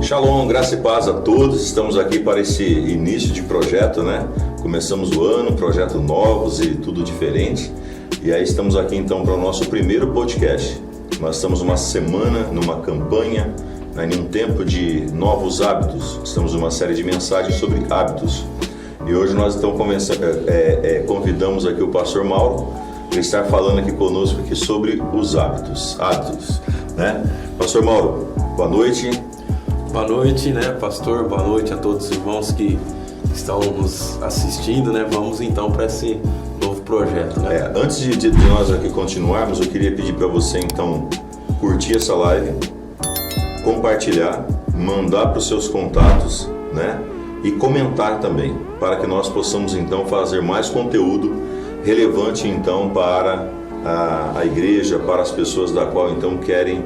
Shalom, graça e paz a todos. Estamos aqui para esse início de projeto, né? Começamos o ano, projetos novos e tudo diferente. E aí estamos aqui então para o nosso primeiro podcast. Nós estamos uma semana numa campanha, em um tempo de novos hábitos. Estamos numa série de mensagens sobre hábitos. E hoje nós então convidamos aqui o pastor Mauro para estar falando aqui conosco aqui sobre os hábitos, né? Pastor Mauro, boa noite. Boa noite, né, pastor? Boa noite a todos os irmãos que estão nos assistindo, né? Vamos então para esse novo projeto, né? Antes de nós aqui continuarmos, eu queria pedir para você então curtir essa live, compartilhar, mandar para os seus contatos, né? E comentar também, para que nós possamos então fazer mais conteúdo relevante então para a igreja, para as pessoas da qual então querem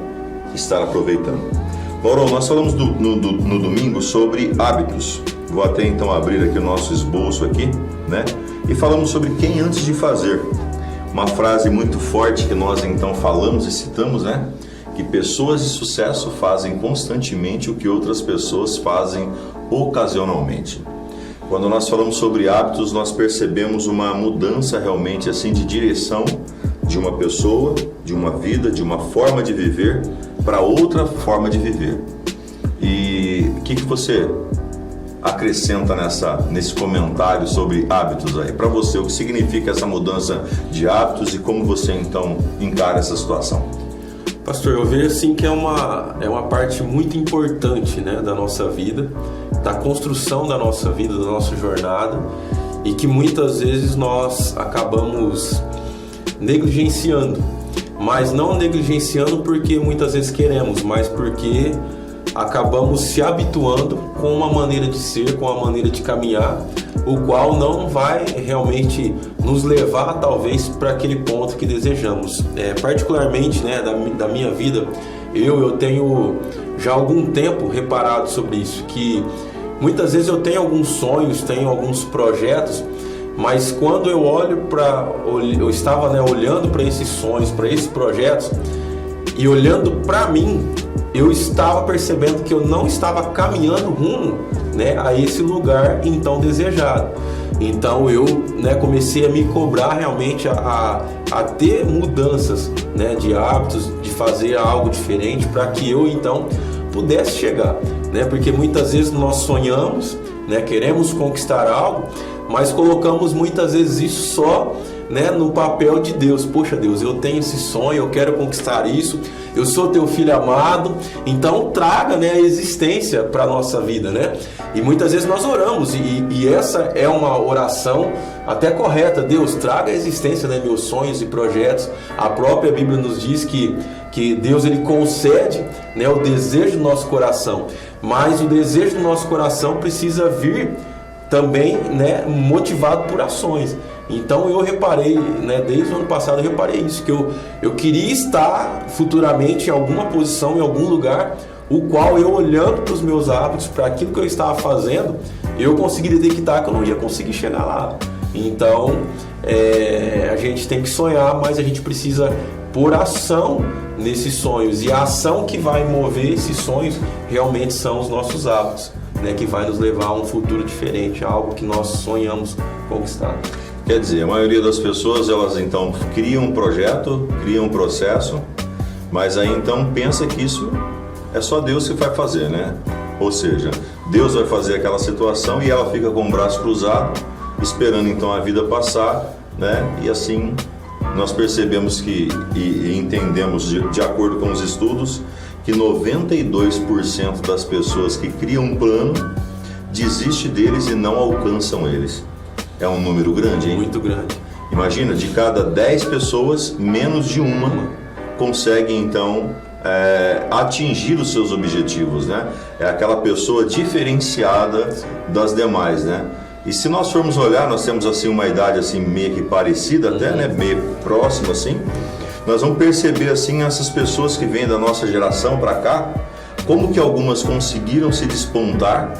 estar aproveitando. Mauro, nós falamos no domingo sobre hábitos. Vou até então abrir aqui o nosso esboço aqui, né? E falamos sobre quem antes de fazer. Uma frase muito forte que nós então falamos e citamos, né? Que pessoas de sucesso fazem constantemente o que outras pessoas fazem ocasionalmente. Quando nós falamos sobre hábitos, nós percebemos uma mudança realmente assim de direção de uma pessoa, de uma vida, de uma forma de viver para outra forma de viver. E o que você acrescenta nesse comentário sobre hábitos aí? Para você, o que significa essa mudança de hábitos e como você então encara essa situação? Pastor, eu vejo assim que é uma parte muito importante, né, da nossa vida, da construção da nossa vida, da nossa jornada, e que muitas vezes nós acabamos negligenciando, mas não negligenciando porque muitas vezes queremos, mas porque acabamos se habituando com uma maneira de ser, com uma maneira de caminhar, o qual não vai realmente nos levar talvez para aquele ponto que desejamos. Particularmente, né, da minha vida, eu tenho já há algum tempo reparado sobre isso, que muitas vezes eu tenho alguns sonhos, tenho alguns projetos, mas quando eu estava, né, olhando para esses sonhos, para esses projetos e olhando para mim, eu estava percebendo que eu não estava caminhando rumo, né, a esse lugar então desejado. Então eu, né, comecei a me cobrar realmente a ter mudanças, né, de hábitos, de fazer algo diferente para que eu então pudesse chegar, né? Porque muitas vezes nós sonhamos, né, queremos conquistar algo, mas colocamos muitas vezes isso só, né, no papel de Deus. Poxa, Deus, eu tenho esse sonho, eu quero conquistar isso, eu sou teu filho amado, então traga, né, a existência para a nossa vida, né? E muitas vezes nós oramos e essa é uma oração até correta. Deus, traga a existência, né, meus sonhos e projetos. A própria Bíblia nos diz que Deus, ele concede, né, o desejo do nosso coração, mas o desejo do nosso coração precisa vir também, né, motivado por ações. Então eu reparei, né, desde o ano passado eu reparei isso, que eu queria estar futuramente em alguma posição, em algum lugar, o qual eu, olhando para os meus hábitos, para aquilo que eu estava fazendo, eu consegui detectar que eu não ia conseguir chegar lá. Então a gente tem que sonhar, mas a gente precisa pôr ação nesses sonhos, e a ação que vai mover esses sonhos realmente são os nossos hábitos, né, que vai nos levar a um futuro diferente, algo que nós sonhamos conquistar. Quer dizer, a maioria das pessoas, elas então criam um projeto, criam um processo, mas aí então pensa que isso é só Deus que vai fazer, né? Ou seja, Deus vai fazer aquela situação e ela fica com o braço cruzado, esperando então a vida passar, né? E assim nós percebemos e entendemos, de acordo com os estudos, que 92% das pessoas que criam um plano desiste deles e não alcançam eles. É um número grande, hein? Muito grande. Imagina, de cada 10 pessoas, menos de uma consegue então atingir os seus objetivos, né? É aquela pessoa diferenciada das demais, né? E se nós formos olhar, nós temos assim uma idade assim meio que parecida, até, né, meio próxima assim. Nós vamos perceber assim essas pessoas que vêm da nossa geração para cá, como que algumas conseguiram se despontar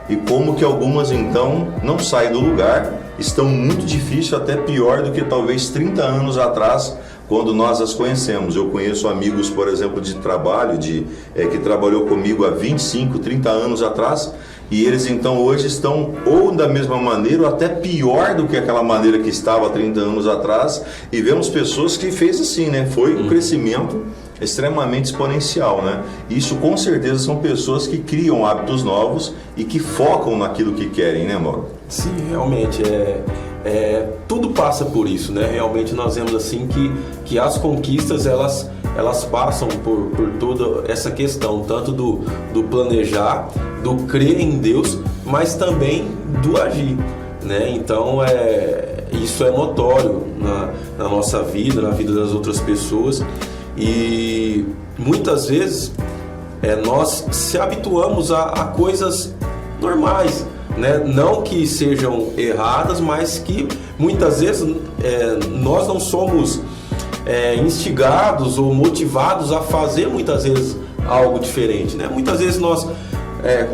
e como que algumas então não saem do lugar, estão muito difícil, até pior do que talvez 30 anos atrás quando nós as conhecemos. Eu conheço amigos, por exemplo, de trabalho, que trabalhou comigo há 25, 30 anos atrás, e eles então hoje estão ou da mesma maneira ou até pior do que aquela maneira que estava há 30 anos atrás, e vemos pessoas que fez assim, né? Foi um crescimento extremamente exponencial, né? Isso com certeza são pessoas que criam hábitos novos e que focam naquilo que querem, né, Mauro? Sim, realmente, tudo passa por isso, né? Realmente nós vemos assim que as conquistas, elas passam por toda essa questão, tanto do planejar, do crer em Deus, mas também do agir, né? Então, isso é notório na nossa vida, na vida das outras pessoas, e muitas vezes nós se habituamos a coisas normais, né? Não que sejam erradas, mas que muitas vezes nós não somos instigados ou motivados a fazer muitas vezes algo diferente, né? Muitas vezes nós,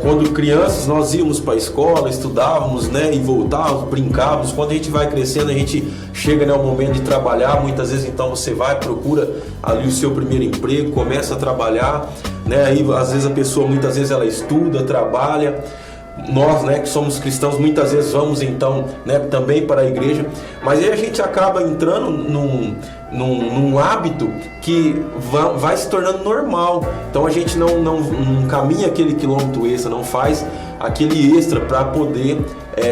quando crianças, nós íamos para a escola, estudávamos, né, e voltávamos, brincávamos. Quando a gente vai crescendo, a gente chega, né, ao momento de trabalhar. Muitas vezes então você vai, procura ali o seu primeiro emprego, começa a trabalhar, né? Aí às vezes a pessoa, muitas vezes ela estuda, trabalha. Nós, né, que somos cristãos, muitas vezes vamos então, né, também para a igreja, mas aí a gente acaba entrando num hábito que vai se tornando normal. Então a gente não caminha aquele quilômetro extra, não faz aquele extra para poder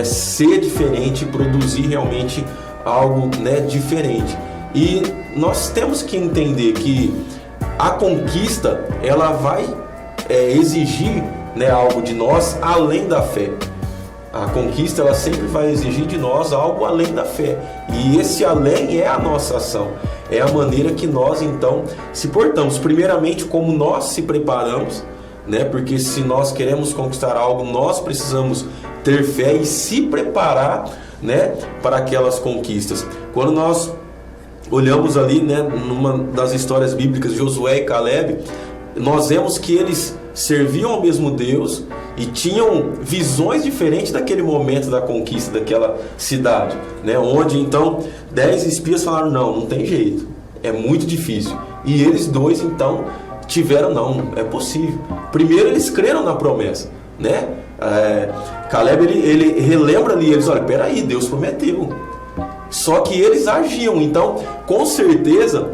ser diferente, produzir realmente algo, né, diferente. E nós temos que entender que a conquista, ela vai exigir, né, algo de nós além da fé. A conquista, ela sempre vai exigir de nós algo além da fé, e esse além é a nossa ação, é a maneira que nós então se portamos, primeiramente como nós se preparamos, né? Porque se nós queremos conquistar algo, nós precisamos ter fé e se preparar, né, para aquelas conquistas. Quando nós olhamos ali, né, numa das histórias bíblicas, Josué e Caleb, nós vemos que eles serviam ao mesmo Deus e tinham visões diferentes daquele momento da conquista daquela cidade, né? Onde então 10 espias falaram: não tem jeito, é muito difícil. E eles dois então tiveram: não, é possível. Primeiro eles creram na promessa, né? Caleb ele relembra ali, eles: olha, peraí, Deus prometeu. Só que eles agiam. Então, com certeza,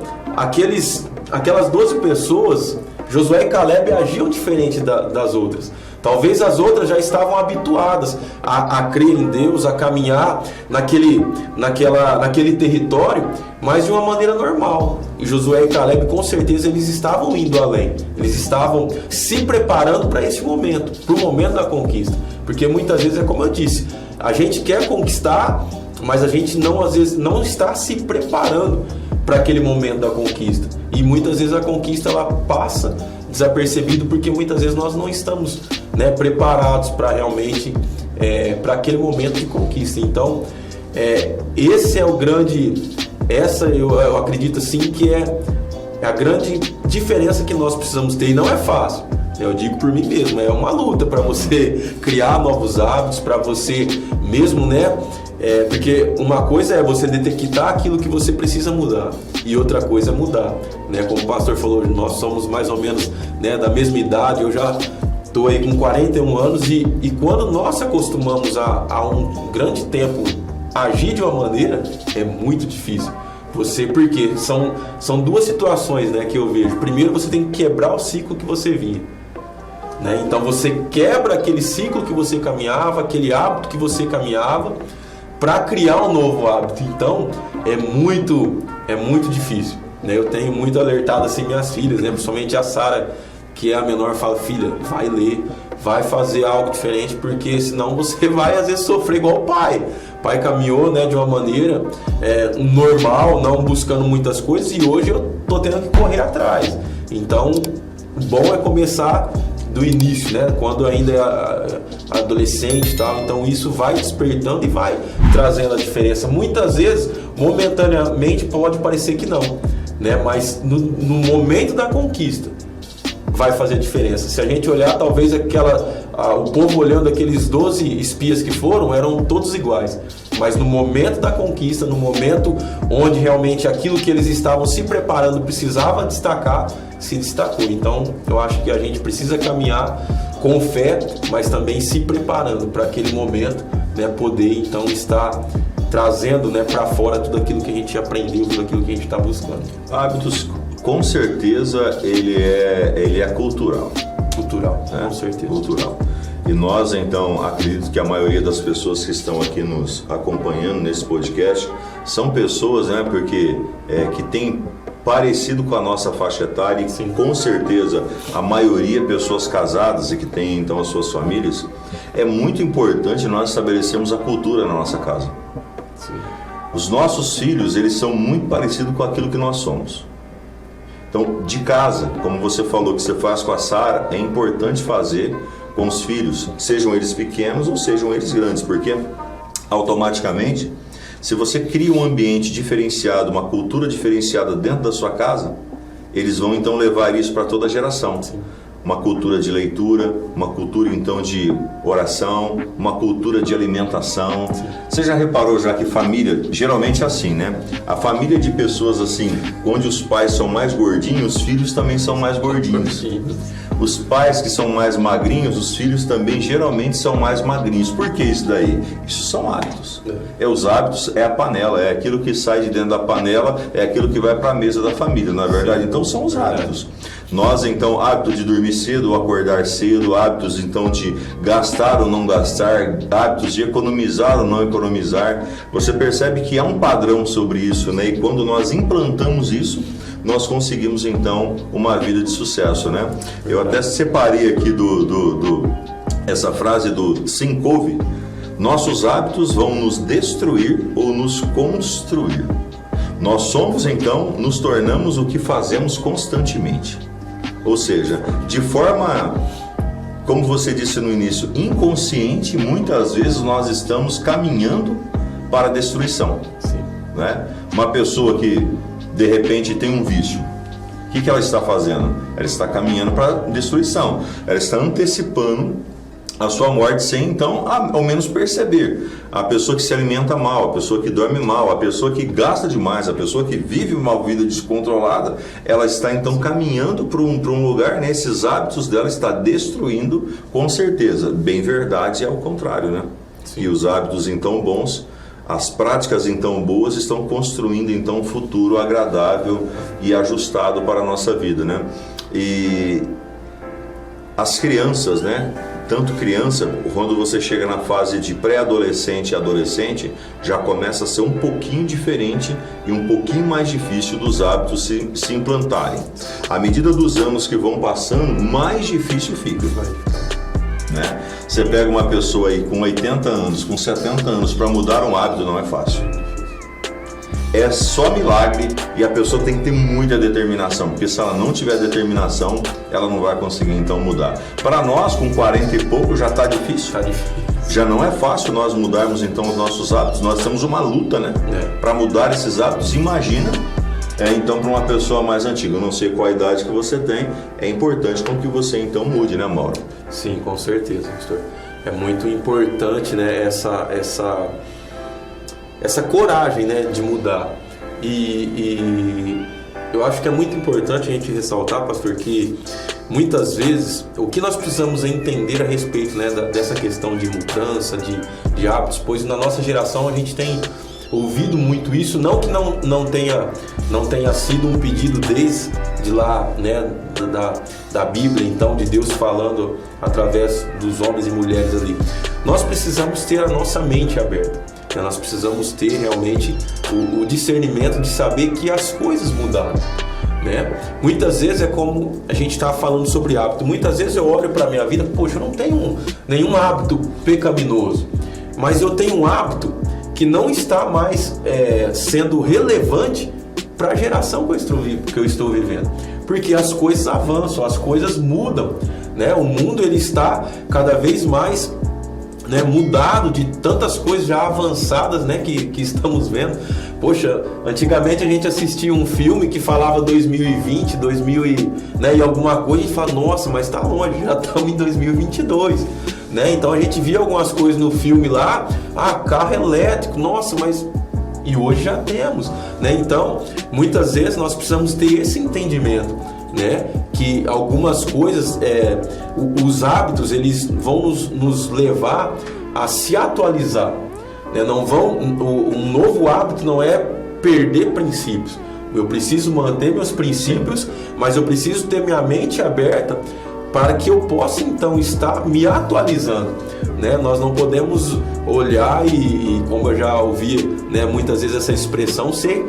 aquelas 12 pessoas, Josué e Caleb, agiam diferente das outras. Talvez as outras já estavam habituadas a crer em Deus, a caminhar naquele território, mas de uma maneira normal. E Josué e Caleb, com certeza, eles estavam indo além. Eles estavam se preparando para esse momento, para o momento da conquista. Porque muitas vezes, como eu disse, a gente quer conquistar, mas a gente às vezes não está se preparando para aquele momento da conquista. E muitas vezes a conquista, ela passa desapercebido, porque muitas vezes nós não estamos, né, preparados para realmente para aquele momento de conquista. Então, esse é o grande, eu acredito assim que é a grande diferença que nós precisamos ter. E não é fácil, eu digo por mim mesmo, é uma luta para você criar novos hábitos, para você mesmo, né? Porque uma coisa é você detectar aquilo que você precisa mudar, e outra coisa é mudar, né? Como o pastor falou, nós somos mais ou menos, né, da mesma idade. Eu já estou aí com 41 anos e quando nós acostumamos a um grande tempo agir de uma maneira, é muito difícil. Porque são duas situações, né, que eu vejo. Primeiro, você tem que quebrar o ciclo que você vinha, né? Então você quebra aquele ciclo que você caminhava, aquele hábito que você caminhava, para criar um novo hábito. Então é muito difícil, né? Eu tenho muito alertado assim minhas filhas, né? Principalmente a Sara, que é a menor, fala: filha, vai ler, vai fazer algo diferente, porque senão você vai às vezes sofrer igual o pai. O pai caminhou, né, de uma maneira normal, não buscando muitas coisas, e hoje eu tô tendo que correr atrás. Então o bom é começar do início, né? Quando ainda é adolescente e tal. Então isso vai despertando e vai trazendo a diferença. Muitas vezes, momentaneamente, pode parecer que não, né? Mas no momento da conquista vai fazer diferença. Se a gente olhar, talvez o povo olhando aqueles 12 espias que eram todos iguais. mas no momento da conquista, no momento onde realmente aquilo que eles estavam se preparando precisava destacar, se destacou. Então, eu acho que a gente precisa caminhar com fé, mas também se preparando para aquele momento, né, poder então estar trazendo, né, para fora tudo aquilo que a gente aprendeu, tudo aquilo que a gente está buscando. Hábitos, com certeza, ele é cultural. Cultural, Né? Com certeza. Cultural. E nós, então, acredito que a maioria das pessoas que estão aqui nos acompanhando nesse podcast são pessoas, né, porque que tem parecido com a nossa faixa etária e sim, com certeza a maioria pessoas casadas e que têm então as suas famílias. É muito importante nós estabelecermos a cultura na nossa casa. Sim. Os nossos filhos, eles são muito parecidos com aquilo que nós somos. Então, de casa, como você falou que você faz com a Sara, é importante fazer com os filhos, sejam eles pequenos ou sejam eles grandes, porque automaticamente, se você cria um ambiente diferenciado, uma cultura diferenciada dentro da sua casa, eles vão então levar isso para toda a geração. Sim. Uma cultura de leitura, uma cultura então de oração, uma cultura de alimentação. Sim. Você já reparou já que família, geralmente é assim, né? A família de pessoas assim, onde os pais são mais gordinhos, os filhos também são mais gordinhos. Os pais que são mais magrinhos, os filhos também geralmente são mais magrinhos. Por que isso daí? Isso são hábitos. É os hábitos, é a panela, é aquilo que sai de dentro da panela, é aquilo que vai para a mesa da família, não é verdade? Então são os hábitos. Nós, então, hábito de dormir cedo ou acordar cedo, hábitos, então, de gastar ou não gastar, hábitos de economizar ou não economizar. Você percebe que há um padrão sobre isso, né? E quando nós implantamos isso, nós conseguimos, então, uma vida de sucesso, né? Eu até separei aqui essa frase do Sim Covey: nossos hábitos vão nos destruir ou nos construir. Nós somos, então, nos tornamos o que fazemos constantemente. Ou seja, de forma, como você disse no início, inconsciente, muitas vezes nós estamos caminhando para a destruição. Sim. Né? Uma pessoa que, de repente, tem um vício, o que ela está fazendo? Ela está caminhando para a destruição. Ela está antecipando a sua morte sem, então, ao menos perceber. A pessoa que se alimenta mal, a pessoa que dorme mal, a pessoa que gasta demais, a pessoa que vive uma vida descontrolada, ela está, então, caminhando para um lugar, né? Esses hábitos dela está destruindo, com certeza. Bem verdade é o contrário, né? Sim. E os hábitos, então, bons, as práticas, então, boas, estão construindo, então, um futuro agradável e ajustado para a nossa vida, né? E as crianças, né? Tanto criança, quando você chega na fase de pré-adolescente e adolescente, já começa a ser um pouquinho diferente e um pouquinho mais difícil dos hábitos se implantarem. À medida dos anos que vão passando, mais difícil fica. Né? Você pega uma pessoa aí com 80 anos, com 70 anos, para mudar um hábito não é fácil. É só milagre e a pessoa tem que ter muita determinação, porque se ela não tiver determinação, ela não vai conseguir então mudar. Para nós, com 40 e pouco, já está difícil. Tá difícil. Já não é fácil nós mudarmos então os nossos hábitos. Nós temos uma luta, né? Para mudar esses hábitos. Imagina, então, para uma pessoa mais antiga. Eu não sei qual a idade que você tem, é importante com que você então mude, né, Mauro? Sim, com certeza, pastor. É muito importante, né, essa coragem, né, de mudar. E eu acho que é muito importante a gente ressaltar, pastor, que muitas vezes o que nós precisamos entender a respeito, né, dessa questão de mudança, de hábitos, pois na nossa geração a gente tem ouvido muito isso, não que não tenha sido um pedido desde lá, né, da Bíblia, então, de Deus falando através dos homens e mulheres ali. Nós precisamos ter a nossa mente aberta. Nós precisamos ter realmente o discernimento de saber que as coisas mudaram, né? Muitas vezes é como a gente estava falando sobre hábito. Muitas vezes eu olho para a minha vida, poxa, eu não tenho nenhum hábito pecaminoso, mas eu tenho um hábito que não está mais sendo relevante para a geração que eu estou vivendo. Porque as coisas avançam, as coisas mudam, né? O mundo ele está cada vez mais, né, mudado de tantas coisas já avançadas, né, que estamos vendo. Poxa, antigamente a gente assistia um filme que falava 2020, 2000 e alguma coisa, e fala, nossa, mas está longe, já estamos em 2022. né? Então a gente via algumas coisas no filme lá, carro elétrico, nossa, mas... E hoje já temos, né? Então, muitas vezes nós precisamos ter esse entendimento, né? Que algumas coisas, os hábitos, eles vão nos levar a se atualizar, né? Um novo hábito não é perder princípios. Eu preciso manter meus princípios, mas eu preciso ter minha mente aberta para que eu possa então estar me atualizando, né? Nós não podemos olhar e como eu já ouvi, né, muitas vezes essa expressão, ser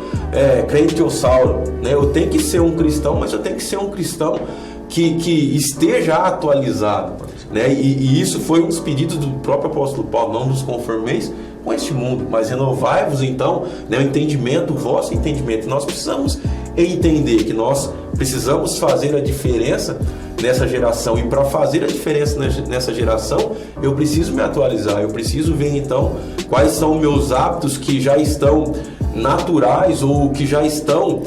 crentiosauro, né? Eu tenho que ser um cristão, mas eu tenho que ser um cristão que esteja atualizado, né? E isso foi um dos pedidos do próprio apóstolo Paulo: não nos conformeis com este mundo, mas renovai-vos então, né, o entendimento, o vosso entendimento. Nós precisamos entender que nós precisamos fazer a diferença nessa geração, e para fazer a diferença nessa geração eu preciso me atualizar, eu preciso ver então quais são meus hábitos que já estão naturais ou que já estão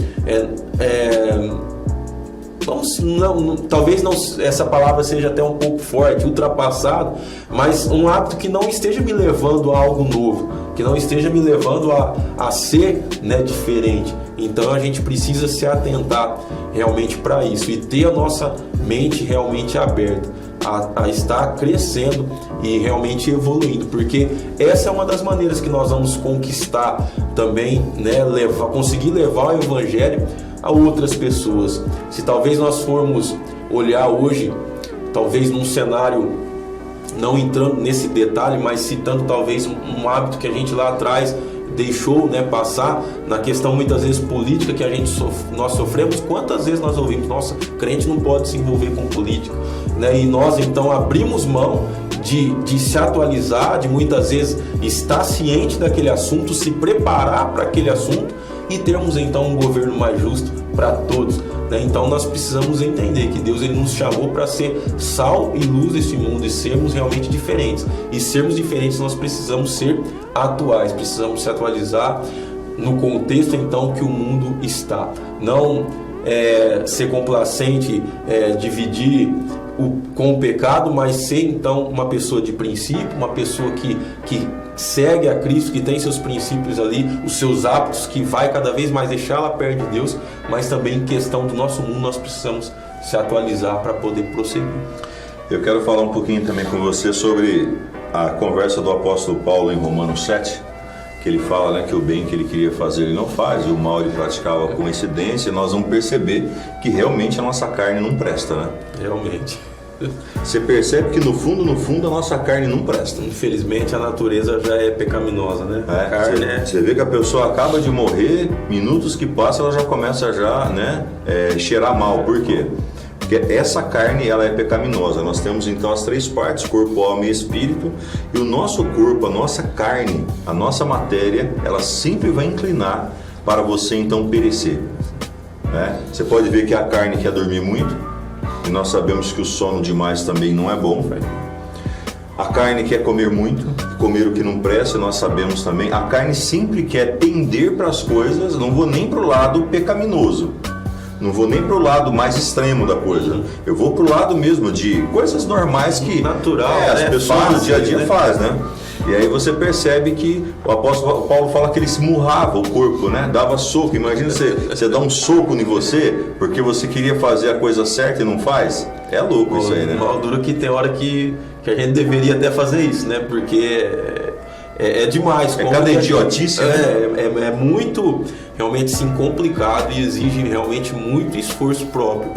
talvez não, essa palavra seja até um pouco forte, ultrapassado, mas um hábito que não esteja me levando a algo novo, que não esteja me levando a ser, né, diferente. Então a gente precisa se atentar realmente para isso e ter a nossa mente realmente aberta a estar crescendo e realmente evoluindo, porque essa é uma das maneiras que nós vamos conquistar também, né, conseguir levar o evangelho a outras pessoas. Se talvez nós formos olhar hoje, talvez num cenário, não entrando nesse detalhe, mas citando talvez um hábito que a gente lá atrás deixou, né, passar, na questão muitas vezes política que nós sofremos. Quantas vezes nós ouvimos: nossa, crente não pode se envolver com política, né? E nós então abrimos mão de se atualizar, de muitas vezes estar ciente daquele assunto, se preparar para aquele assunto e termos então um governo mais justo para todos, né? Então nós precisamos entender que Deus, ele nos chamou para ser sal e luz desse mundo e sermos realmente diferentes. E sermos diferentes, nós precisamos ser atuais, precisamos se atualizar no contexto então que o mundo está. Não ser complacente, dividir com o pecado, mas ser então uma pessoa de princípio, uma pessoa que segue a Cristo, que tem seus princípios ali, os seus hábitos, que vai cada vez mais deixá-la perto de Deus. Mas também em questão do nosso mundo nós precisamos se atualizar para poder prosseguir. Eu quero falar um pouquinho também com você sobre a conversa do apóstolo Paulo em Romanos 7, que ele fala, né, que o bem que ele queria fazer ele não faz, e o mal ele praticava com incidência. E nós vamos perceber que realmente a nossa carne não presta, né? Realmente. Você percebe que no fundo a nossa carne não presta. Infelizmente a natureza já é pecaminosa, né? Você vê que a pessoa acaba de morrer, minutos que passam ela já começa cheirar mal. Por quê? Porque essa carne, ela é pecaminosa. Nós temos então as três partes: corpo, alma e espírito. E o nosso corpo, a nossa carne, a nossa matéria, ela sempre vai inclinar para você então perecer, né? Você pode ver que a carne quer dormir muito, e nós sabemos que o sono demais também não é bom. A carne quer comer muito, comer o que não presta, nós sabemos também. A carne sempre quer tender para as coisas, não vou nem para o lado pecaminoso, não vou nem para o lado mais extremo da coisa. Eu vou para o lado mesmo de coisas normais que natural, as pessoas no dia a dia fazem, né? E aí você percebe que o apóstolo Paulo fala que ele esmurrava o corpo, né? Dava soco. Imagina você dar um soco em você porque você queria fazer a coisa certa e não faz. É louco isso aí, né? Mal duro que tem hora que a gente deveria até fazer isso, né? Porque é demais. É cada idiotice, né? É muito, realmente, sim, complicado e exige realmente muito esforço próprio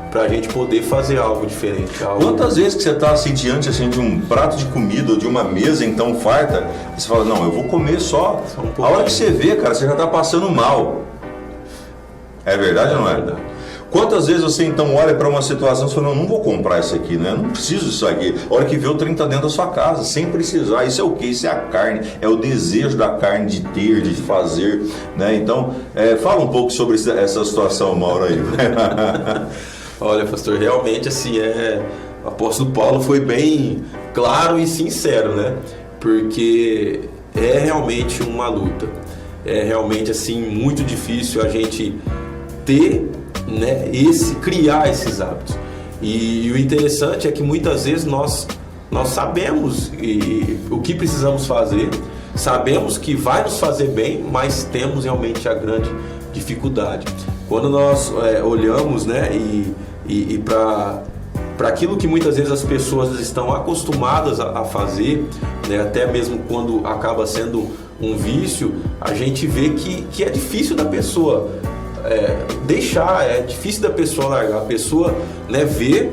para a gente poder fazer algo diferente. Quantas vezes que você está assim, diante assim, de um prato de comida ou de uma mesa então farta, e você fala: não, eu vou comer só um pouco. A hora que você vê, cara, você já está passando mal. É verdade ou não é? Verdade. Quantas vezes você então olha para uma situação e fala: não vou comprar isso aqui, né? Não preciso disso aqui. A hora que vê, o trem está dentro da sua casa, sem precisar. Isso é o quê? Isso é a carne, é o desejo da carne de ter, de fazer, né? Então, fala um pouco sobre essa situação, Mauro, aí. Olha, pastor, realmente assim, o apóstolo Paulo foi bem claro e sincero, né? Porque é realmente uma luta. É realmente assim muito difícil a gente ter, né, criar esses hábitos. E o interessante é que muitas vezes nós nós sabemos o que precisamos fazer, sabemos que vai nos fazer bem, mas temos realmente a grande dificuldade. Quando nós olhamos, né, e para aquilo que muitas vezes as pessoas estão acostumadas a fazer, né, até mesmo quando acaba sendo um vício, a gente vê que é difícil da pessoa deixar, é difícil da pessoa largar. A pessoa, né, vê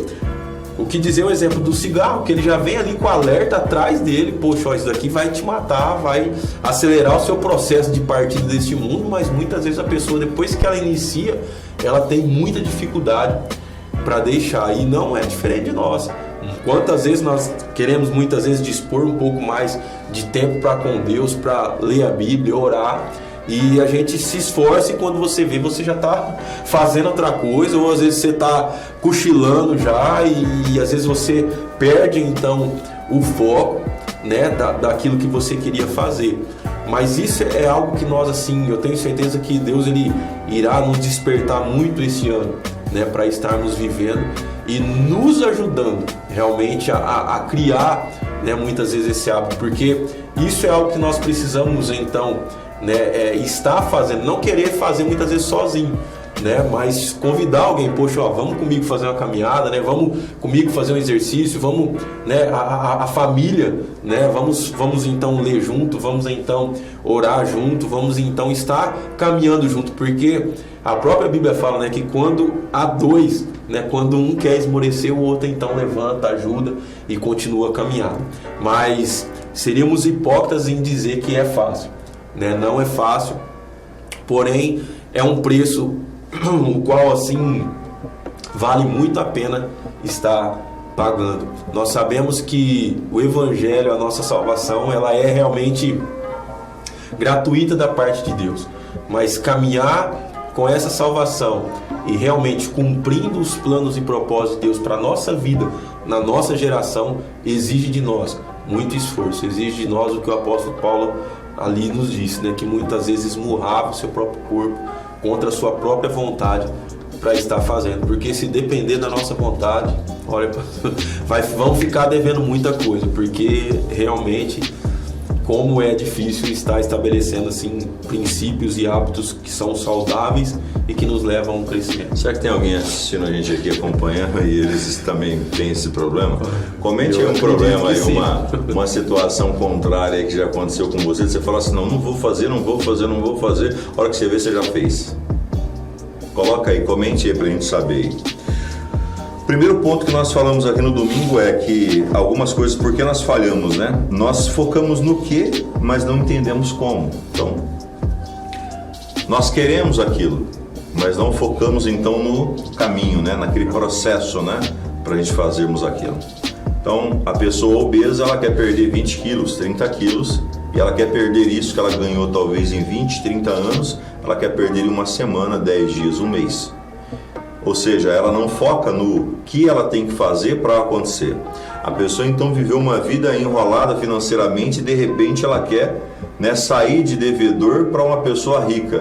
o que dizer o exemplo do cigarro, que ele já vem ali com alerta atrás dele: poxa, ó, isso daqui vai te matar, vai acelerar o seu processo de partida deste mundo. Mas muitas vezes a pessoa, depois que ela inicia, ela tem muita dificuldade para deixar, e não é diferente de nós. Quantas vezes nós queremos muitas vezes dispor um pouco mais de tempo para com Deus, para ler a Bíblia, orar, e a gente se esforça, e quando você vê, você já está fazendo outra coisa, ou às vezes você está cochilando já, e às vezes você perde então o foco, né, daquilo que você queria fazer. Mas isso é algo que nós, assim, eu tenho certeza que Deus ele irá nos despertar muito esse ano, né, para estarmos vivendo e nos ajudando realmente a criar, né, muitas vezes esse hábito, porque isso é algo que nós precisamos então, né, estar fazendo, não querer fazer muitas vezes sozinho, né, mas convidar alguém: poxa, ó, vamos comigo fazer uma caminhada, né, vamos comigo fazer um exercício, vamos, né, a família, né, vamos então ler junto, vamos então orar junto, vamos então estar caminhando junto, porque a própria Bíblia fala, né, que quando há dois, né, quando um quer esmorecer, o outro então levanta, ajuda e continua a caminhada. Mas seríamos hipócritas em dizer que é fácil, né? Não é fácil, porém é um preço o qual, assim, vale muito a pena estar pagando. Nós sabemos que o Evangelho, a nossa salvação, ela é realmente gratuita da parte de Deus, mas caminhar com essa salvação e realmente cumprindo os planos e propósitos de Deus para a nossa vida, na nossa geração, exige de nós muito esforço, exige de nós o que o apóstolo Paulo ali nos disse, né, que muitas vezes esmurrava o seu próprio corpo contra a sua própria vontade para estar fazendo, porque se depender da nossa vontade, olha, vão ficar devendo muita coisa, porque realmente como é difícil estar estabelecendo assim princípios e hábitos que são saudáveis e que nos levam a um crescimento. Será que tem alguém assistindo a gente aqui, acompanhando, e eles também têm esse problema? Comente aí um problema, aí, uma situação contrária aí que já aconteceu com você. Você fala assim: não vou fazer. A hora que você vê, você já fez. Coloca aí, comente aí pra gente saber. Primeiro ponto que nós falamos aqui no domingo é que algumas coisas, porque nós falhamos, né? Nós focamos no que, mas não entendemos como. Então, nós queremos aquilo, mas não focamos então no caminho, né? Naquele processo, né? Para a gente fazermos aquilo. Então, a pessoa obesa, ela quer perder 20 quilos, 30 quilos, e ela quer perder isso que ela ganhou talvez em 20, 30 anos, ela quer perder em uma semana, 10 dias, um mês. Ou seja, ela não foca no que ela tem que fazer para acontecer. A pessoa então viveu uma vida enrolada financeiramente e de repente ela quer, né, sair de devedor para uma pessoa rica.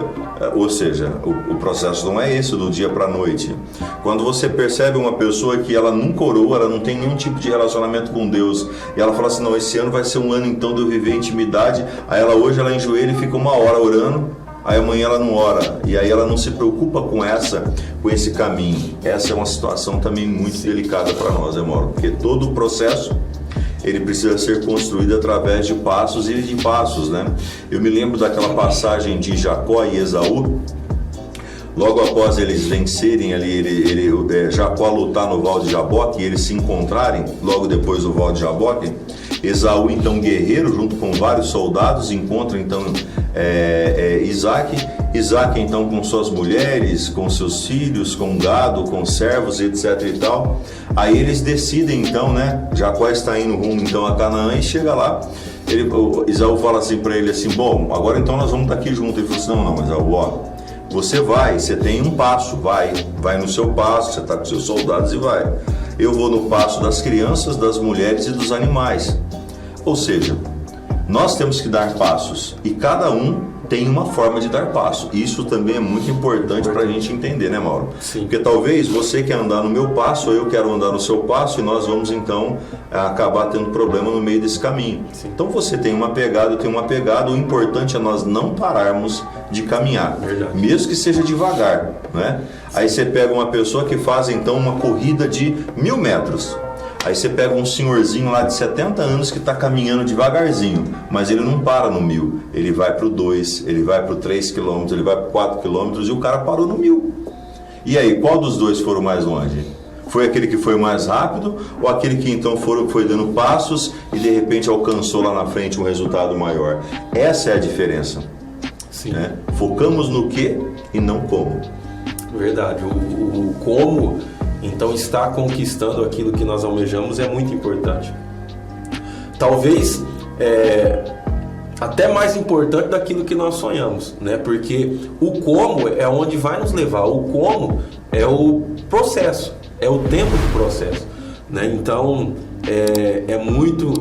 Ou seja, o processo não é esse do dia para a noite. Quando você percebe uma pessoa que ela nunca orou, ela não tem nenhum tipo de relacionamento com Deus, e ela fala assim: não, esse ano vai ser um ano então de eu viver intimidade. Aí hoje ela enjoelha e fica 1 hora orando. Aí amanhã ela não ora, e aí ela não se preocupa com esse caminho. Essa é uma situação também muito delicada para nós, Mauro, porque todo o processo ele precisa ser construído através de passos e de passos, né? Eu me lembro daquela passagem de Jacó e Esaú. Logo após eles vencerem ali, Jacó lutar no Val de Jaboque e eles se encontrarem logo depois do Val de Jaboque, Esaú então guerreiro junto com vários soldados encontra então Isaac então com suas mulheres, com seus filhos, com gado, com servos, etc e tal. Aí eles decidem então, né, Jacó está indo rumo então a Canaã e chega lá, Esaú fala assim para ele assim: bom, agora então nós vamos estar aqui juntos. Ele falou assim: não, Esaú, ó, você tem um passo, vai no seu passo, você está com seus soldados e vai. Eu vou no passo das crianças, das mulheres e dos animais. Ou seja, nós temos que dar passos e cada um tem uma forma de dar passo. Isso também é muito importante para a gente entender, né, Mauro? Sim. Porque talvez você quer andar no meu passo, ou eu quero andar no seu passo, e nós vamos então acabar tendo problema no meio desse caminho. Sim. Então você tem uma pegada, eu tenho uma pegada, o importante é nós não pararmos de caminhar, Verdade. mesmo que seja devagar, né? Aí você pega uma pessoa que faz então uma corrida de 1000 metros. Aí você pega um senhorzinho lá de 70 anos que está caminhando devagarzinho, mas ele não para no 1000, ele vai para o 2, ele vai para o 3 km, ele vai para 4 km e o cara parou no 1000. E aí, qual dos dois foram mais longe? Foi aquele que foi mais rápido ou aquele que então foi dando passos e de repente alcançou lá na frente um resultado maior? Essa é a diferença. Sim. Né? Focamos no que e não como. Verdade. O como, então, estar conquistando aquilo que nós almejamos é muito importante. Talvez até mais importante daquilo que nós sonhamos, né? Porque o como é onde vai nos levar. O como é o processo, é o tempo do processo, né? Então é muito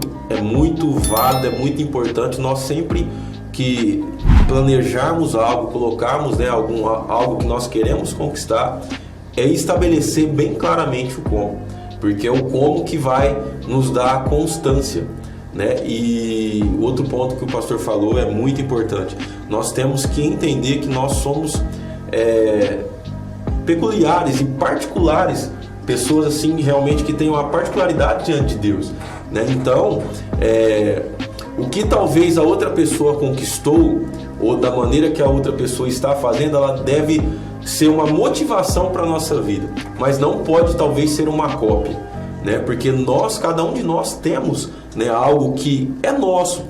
válido, é muito importante nós sempre que planejarmos algo, colocarmos, né, algo que nós queremos conquistar, é estabelecer bem claramente o como, porque é o como que vai nos dar a constância, né? E outro ponto que o pastor falou é muito importante. Nós temos que entender que nós somos peculiares e particulares, pessoas assim realmente que têm uma particularidade diante de Deus, né? Então, o que talvez a outra pessoa conquistou, ou da maneira que a outra pessoa está fazendo, ela deve ser uma motivação para a nossa vida, mas não pode talvez ser uma cópia, né? Porque cada um de nós temos, né, algo que é nosso,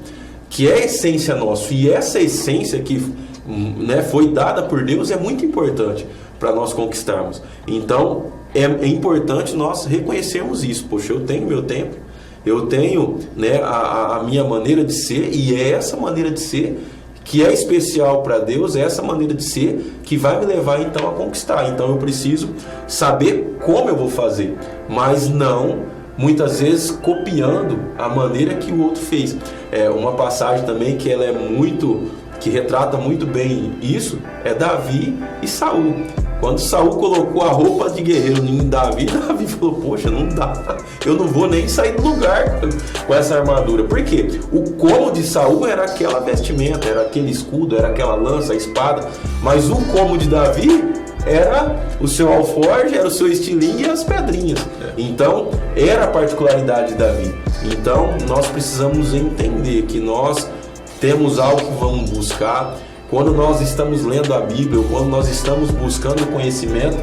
que é a essência nossa, e essa essência que, né, foi dada por Deus é muito importante para nós conquistarmos. Então é importante nós reconhecermos isso. Poxa, eu tenho meu tempo, eu tenho, né, a minha maneira de ser, e é essa maneira de ser que é especial para Deus, é essa maneira de ser que vai me levar então a conquistar. Então eu preciso saber como eu vou fazer, mas não muitas vezes copiando a maneira que o outro fez. Uma passagem também que ela que retrata muito bem isso é Davi e Saul. Quando Saul colocou a roupa de guerreiro em Davi falou: poxa, não dá, eu não vou nem sair do lugar com essa armadura. Por quê? O como de Saul era aquela vestimenta, era aquele escudo, era aquela lança, a espada, mas o como de Davi era o seu alforje, era o seu estilingue e as pedrinhas. Então, era a particularidade de Davi. Então, nós precisamos entender que nós temos algo que vamos buscar. Quando nós estamos lendo a Bíblia, ou quando nós estamos buscando conhecimento,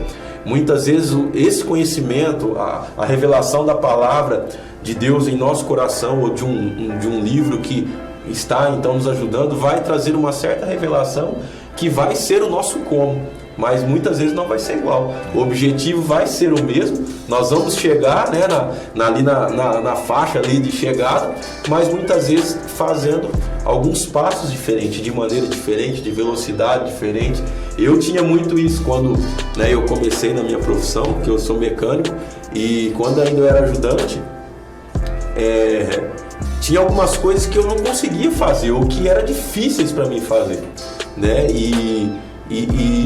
muitas vezes esse conhecimento, a revelação da palavra de Deus em nosso coração, ou de um livro que está então nos ajudando, vai trazer uma certa revelação que vai ser o nosso como, mas muitas vezes não vai ser igual. O objetivo vai ser o mesmo, nós vamos chegar, né, ali na faixa ali de chegada, mas muitas vezes fazendo alguns passos diferentes, de maneira diferente, de velocidade diferente. Eu tinha muito isso quando, né, eu comecei na minha profissão, que eu sou mecânico, e quando ainda eu era ajudante, tinha algumas coisas que eu não conseguia fazer, ou que eram difíceis para mim fazer, né? E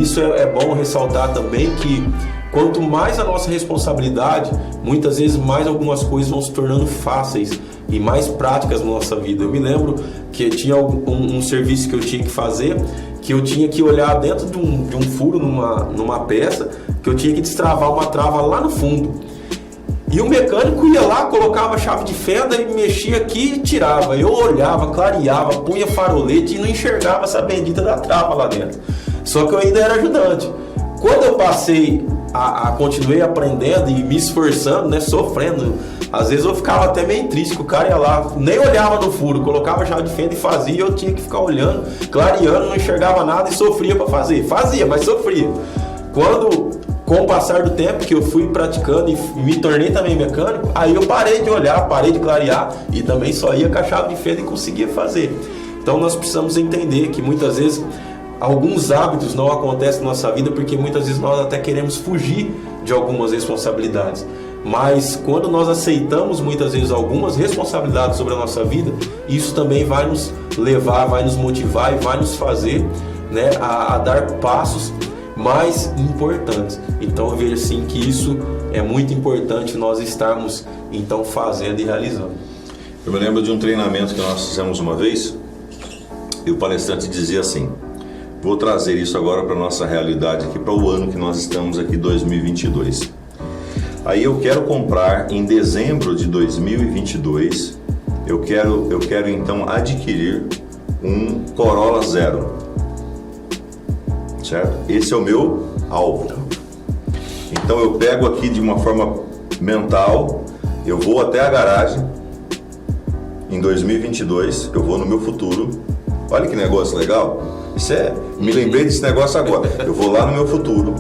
isso é bom ressaltar também, que quanto mais a nossa responsabilidade, muitas vezes mais algumas coisas vão se tornando fáceis e mais práticas na nossa vida. Eu me lembro que tinha um serviço que eu tinha que fazer, que eu tinha que olhar dentro de um furo numa peça, que eu tinha que destravar uma trava lá no fundo. E o mecânico ia lá, colocava a chave de fenda e mexia aqui e tirava. Eu olhava, clareava, punha farolete e não enxergava essa bendita da trava lá dentro. Só que eu ainda era ajudante. Quando eu passei continuei aprendendo e me esforçando, né, sofrendo, às vezes eu ficava até meio triste, que o cara ia lá, nem olhava no furo, colocava a chave de fenda e fazia, e eu tinha que ficar olhando, clareando, não enxergava nada e sofria para fazer. Fazia, mas sofria. Com o passar do tempo que eu fui praticando e me tornei também mecânico, aí eu parei de olhar, parei de clarear e também só ia com a chave de fenda e conseguia fazer. Então nós precisamos entender que muitas vezes alguns hábitos não acontecem na nossa vida porque muitas vezes nós até queremos fugir de algumas responsabilidades. Mas quando nós aceitamos muitas vezes algumas responsabilidades sobre a nossa vida, isso também vai nos levar, vai nos motivar e vai nos fazer, né, a dar passos mais importantes. Então eu vejo assim que isso é muito importante nós estarmos então fazendo e realizando. Eu me lembro de um treinamento que nós fizemos uma vez e o palestrante dizia assim: vou trazer isso agora para a nossa realidade aqui, para o ano que nós estamos aqui, 2022. Aí eu quero comprar em dezembro de 2022, eu quero então adquirir um Corolla Zero, certo? Esse é o meu alvo. Então eu pego aqui de uma forma mental, eu vou até a garagem, em 2022, eu vou no meu futuro. Olha que negócio legal. Me lembrei desse negócio agora. Eu vou lá no meu futuro.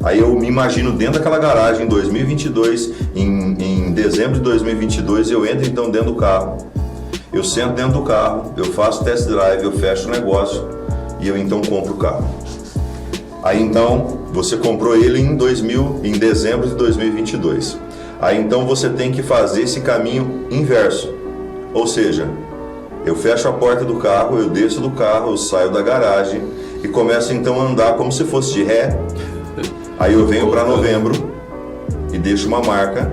Aí eu me imagino dentro daquela garagem em 2022, em dezembro de 2022, eu entro então dentro do carro. Eu sento dentro do carro, eu faço test drive, eu fecho o negócio e eu então compro o carro. Aí então, você comprou ele em dezembro de 2022. Aí então você tem que fazer esse caminho inverso. Ou seja, eu fecho a porta do carro, eu desço do carro, eu saio da garagem e começo então a andar como se fosse de ré. Aí eu venho para novembro e deixo uma marca.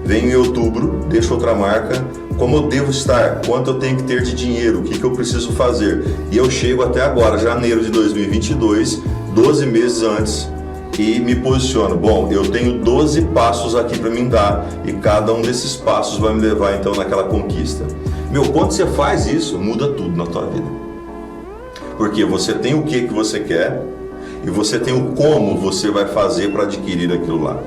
Venho em outubro, deixo outra marca. Como eu devo estar? Quanto eu tenho que ter de dinheiro? O que eu preciso fazer? E eu chego até agora, janeiro de 2022, 12 meses antes, e me posiciono. Bom, eu tenho 12 passos aqui para me dar e cada um desses passos vai me levar então naquela conquista. Quando você faz isso, muda tudo na tua vida. Porque você tem o que você quer e você tem o como você vai fazer para adquirir aquilo lá.